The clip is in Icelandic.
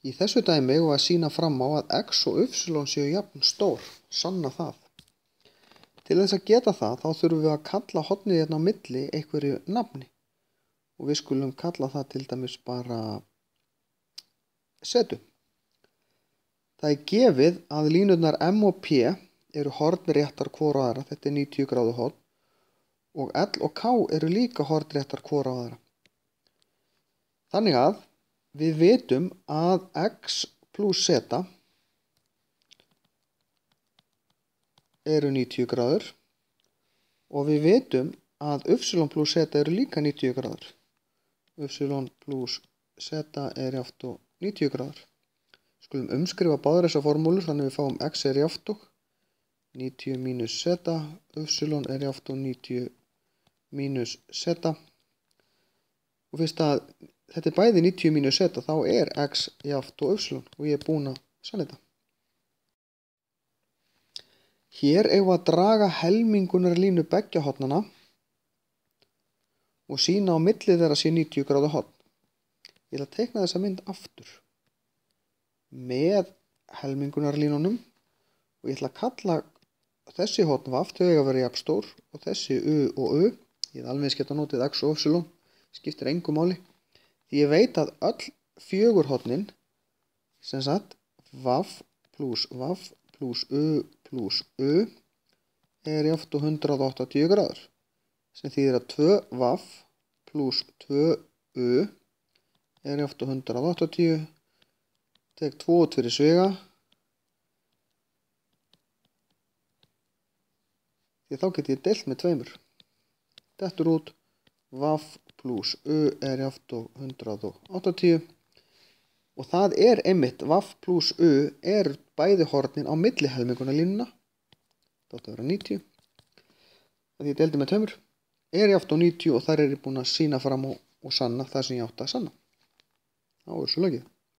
Í þessu dæmi og að sýna fram á að x og y séu jafn stór, sanna það. Til þess að geta það þá þurfum við að kalla hornið hérna á milli einhverju nafni og við skulum kalla það til dæmis bara setu. Það er gefið að línurnar M og P eru hornréttar hvor á aðra, þetta er 90 gráðu horn, og L og K eru líka hornréttar hvor á aðra. Þannig að við vitum að x plus z eru 90 gráður og við vitum að y plus z eru líka 90 gráður. Y plus z er jafnt og 90 gráður. Skulum umskrifa báðar þessar formúlur þannig við fáum x er jafnt og 90 mínus z, y er jafnt og 90 mínus z. Og fyrst að þetta er bæði 90 mínus z þá er x jafnt og y og ég er búinn að sanna þetta. Hér eigum við að draga helmingunarlínu beggja hornanna og sýna á milli þeirra sé 90 gráðu horn. Ég ætla að teikna þessa mynd aftur með helmingunarlínunum og ég ætla að kalla þessi horn V, þau eiga að vera jafn stór, og þessi U og U. Ég hef alveg geta notið x og y, skiptir engu máli. Því ég veit að öll fjögur hornin, sem sagt V plus U plus U er jafnt og 180 gráður, sem þýðir að 2V plus 2U er jafnt og 180, tek 2 út fyrir sviga, því þá get ég deilt með tveimur. Dettur út, V plus U er jafnt og 180 og það er einmitt V plus U er bæði hornin á milli helmingunarlínuna, það átti að vera 90, því ég deildi með tveimur, er jafnt og 90 og þar er ég búinn að sýna fram og sanna það sem ég átti að sanna. Þá er svo lokið.